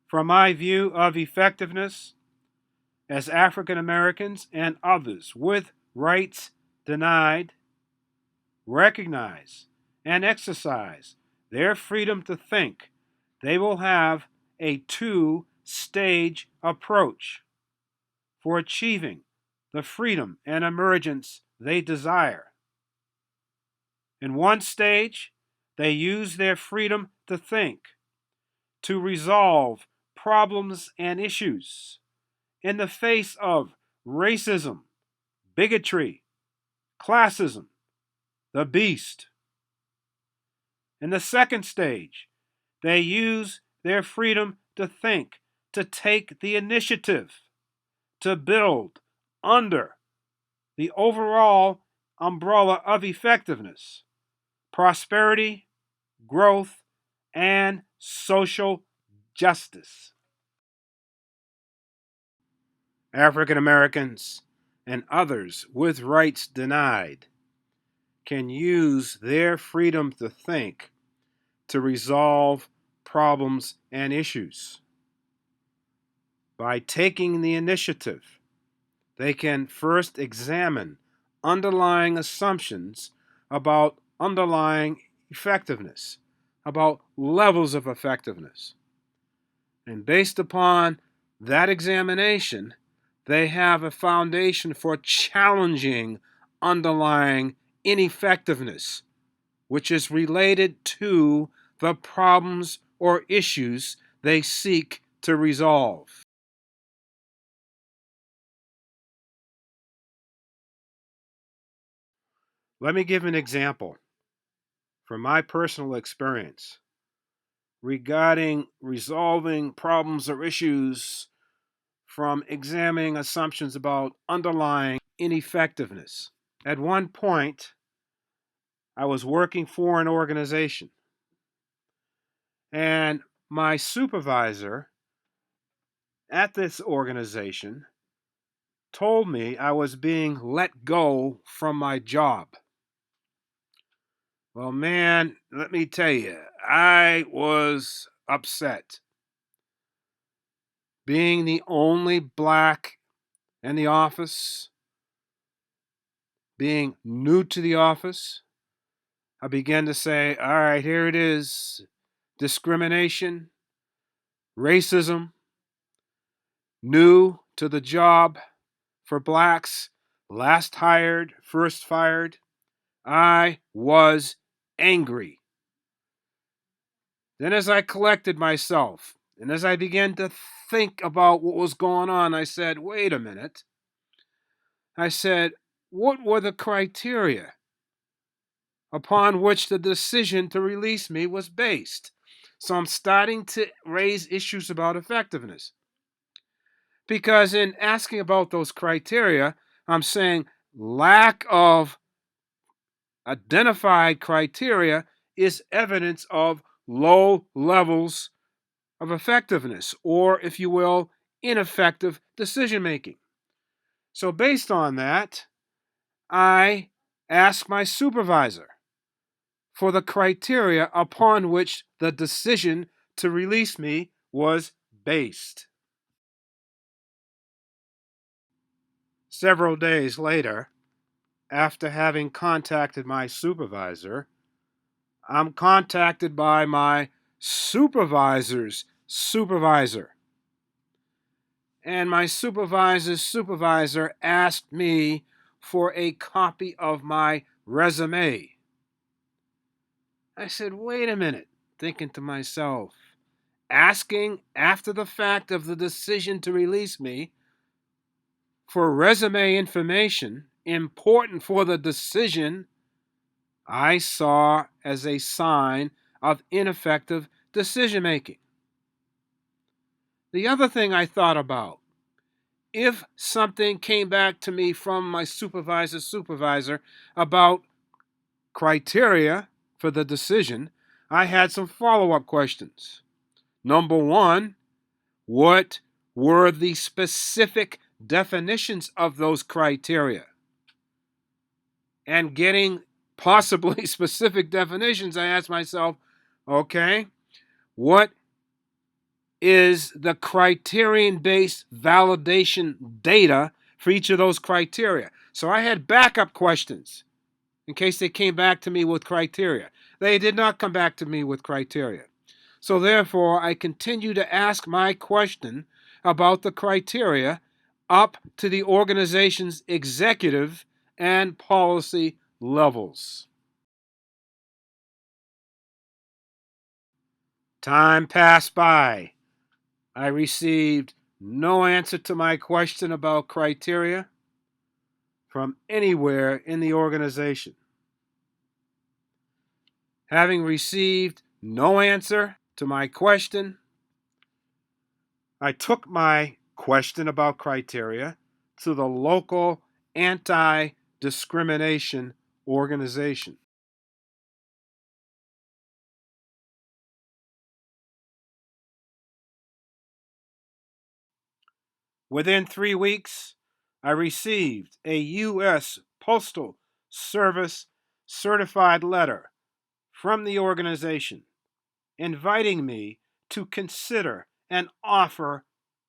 From my view of effectiveness, as African Americans and others with rights denied recognize and exercise their freedom to think, they will have a two-stage approach for achieving the freedom and emergence they desire. In one stage, they use their freedom to think to resolve problems and issues in the face of racism, bigotry, classism, the beast. In the second stage, they use their freedom to think to take the initiative to build under the overall umbrella of effectiveness, prosperity, growth, and social justice. African Americans and others with rights denied can use their freedom to think to resolve problems and issues. By taking the initiative, they can first examine underlying assumptions about underlying effectiveness, about levels of effectiveness. And based upon that examination, they have a foundation for challenging underlying ineffectiveness, which is related to the problems or issues they seek to resolve. Let me give an example from my personal experience regarding resolving problems or issues from examining assumptions about underlying ineffectiveness. At one point, I was working for an organization, and my supervisor at this organization told me I was being let go from my job. Well, man, let me tell you, I was upset. Being the only black in the office, being new to the office, I began to say, all right, here it is. Discrimination, racism, new to the job for blacks, last hired, first fired. I was angry. Then, as I collected myself and as I began to think about what was going on, I said, wait a minute. I said, what were the criteria upon which the decision to release me was based? So I'm starting to raise issues about effectiveness. Because in asking about those criteria, I'm saying lack of identified criteria is evidence of low levels of effectiveness, or, if you will, ineffective decision making. So, based on that, I asked my supervisor for the criteria upon which the decision to release me was based. Several days later, after having contacted my supervisor, I'm contacted by my supervisor's supervisor. And my supervisor's supervisor asked me for a copy of my resume. I said, wait a minute, thinking to myself, asking after the fact of the decision to release me for resume information important for the decision, I saw as a sign of ineffective decision making. The other thing I thought about, if something came back to me from my supervisor's supervisor about criteria for the decision, I had some follow-up questions. Number one, what were the specific definitions of those criteria? And getting possibly specific definitions, I asked myself, okay, what is the criterion-based validation data for each of those criteria. So I had backup questions in case they came back to me with criteria. They did not come back to me with criteria. So therefore, I continue to ask my question about the criteria up to the organization's executive and policy levels. Time passed by. I received no answer to my question about criteria from anywhere in the organization. Having received no answer to my question, I took my question about criteria to the local anti-discrimination organization. Within 3 weeks, I received a U.S. Postal Service certified letter from the organization inviting me to consider an offer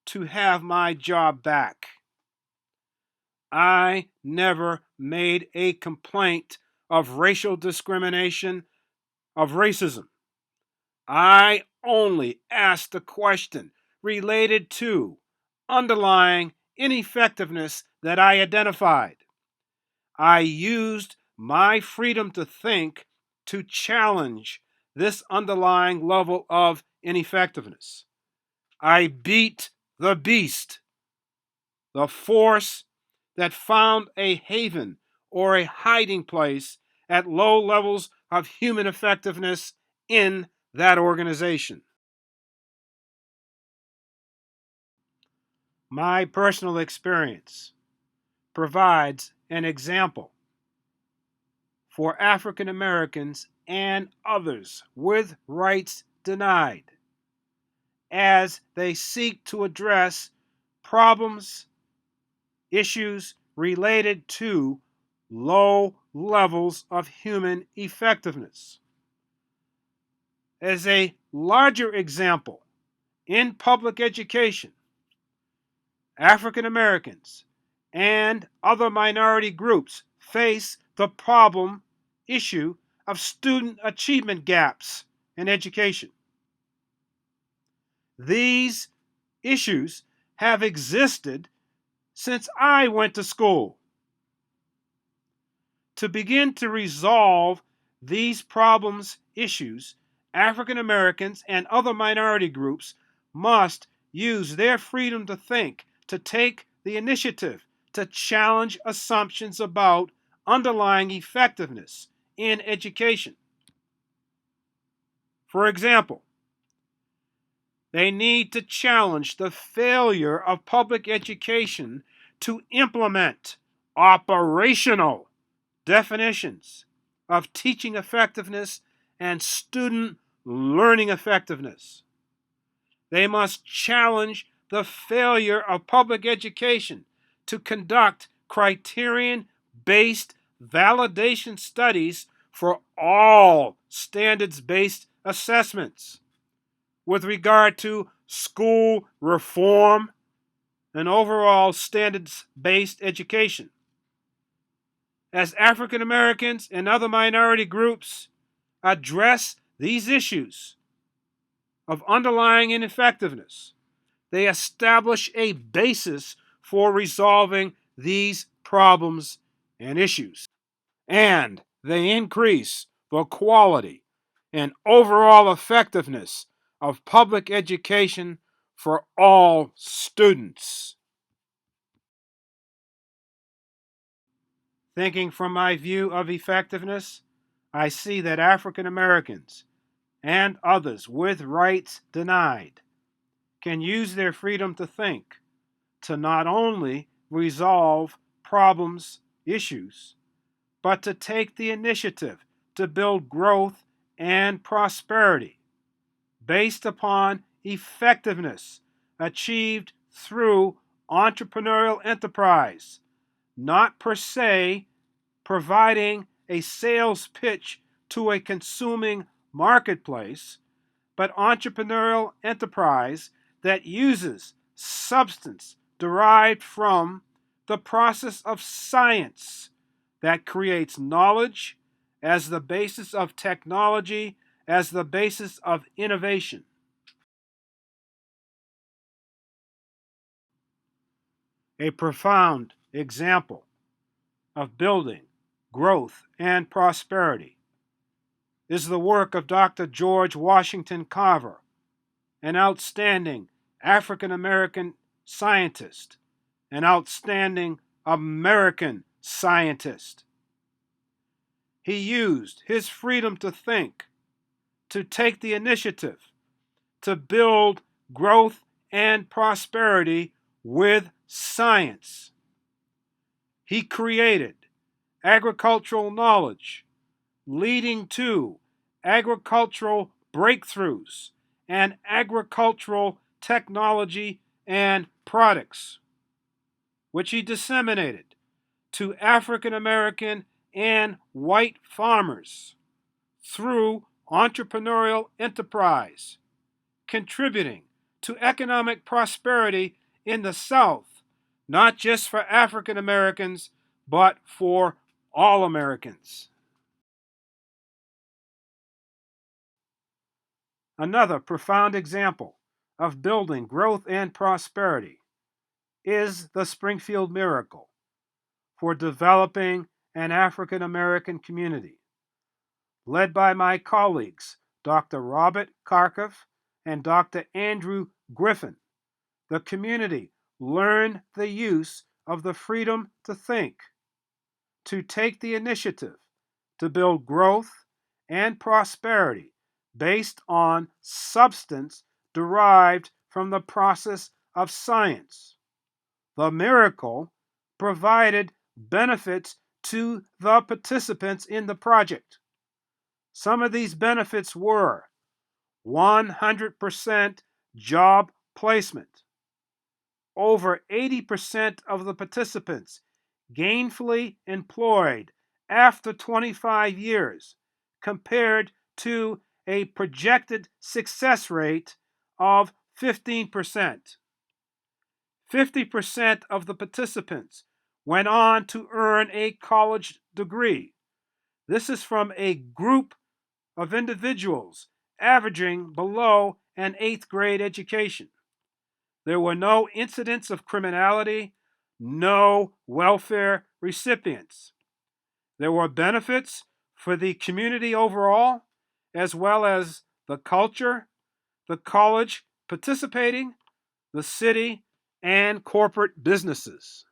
to have my job back. I never made a complaint of racial discrimination, of racism. I only asked a question related to underlying ineffectiveness that I identified. I used my freedom to think to challenge this underlying level of ineffectiveness. I beat the beast, the force that found a haven or a hiding place at low levels of human effectiveness in that organization. My personal experience provides an example for African Americans and others with rights denied as they seek to address problems, issues related to low levels of human effectiveness. As a larger example, in public education, African Americans and other minority groups face the problem issue of student achievement gaps in education. These issues have existed since I went to school. To begin to resolve these problems issues, African Americans and other minority groups must use their freedom to think to take the initiative to challenge assumptions about underlying effectiveness in education. For example, they need to challenge the failure of public education to implement operational definitions of teaching effectiveness and student learning effectiveness. They must challenge the failure of public education to conduct criterion-based validation studies for all standards-based assessments with regard to school reform and overall standards-based education. As African Americans and other minority groups address these issues of underlying ineffectiveness, they establish a basis for resolving these problems and issues. And they increase the quality and overall effectiveness of public education for all students. Thinking from my view of effectiveness, I see that African Americans and others with rights denied can use their freedom to think to not only resolve problems, issues, but to take the initiative to build growth and prosperity based upon effectiveness achieved through entrepreneurial enterprise, not per se providing a sales pitch to a consuming marketplace, but entrepreneurial enterprise that uses substance derived from the process of science that creates knowledge as the basis of technology, as the basis of innovation. A profound example of building growth and prosperity is the work of Dr. George Washington Carver, an outstanding African American scientist, an outstanding American scientist. He used his freedom to think, to take the initiative, to build growth and prosperity with science. He created agricultural knowledge, leading to agricultural breakthroughs and agricultural technology and products, which he disseminated to African American and white farmers through entrepreneurial enterprise, contributing to economic prosperity in the South, not just for African Americans, but for all Americans. Another profound example of building growth and prosperity is the Springfield Miracle for developing an African American community, led by my colleagues, Dr. Robert Kharkov and Dr. Andrew Griffin. The community learned the use of the freedom to think, to take the initiative, to build growth and prosperity based on substance derived from the process of science. The miracle provided benefits to the participants in the project. Some of these benefits were 100% job placement. Over 80% of the participants gainfully employed after 25 years, compared to a projected success rate of 15%. 50% of the participants went on to earn a college degree. This is from a group of individuals averaging below an 8th grade education. There were no incidents of criminality, no welfare recipients. There were benefits for the community overall, as well as the culture, the college participating, the city, and corporate businesses.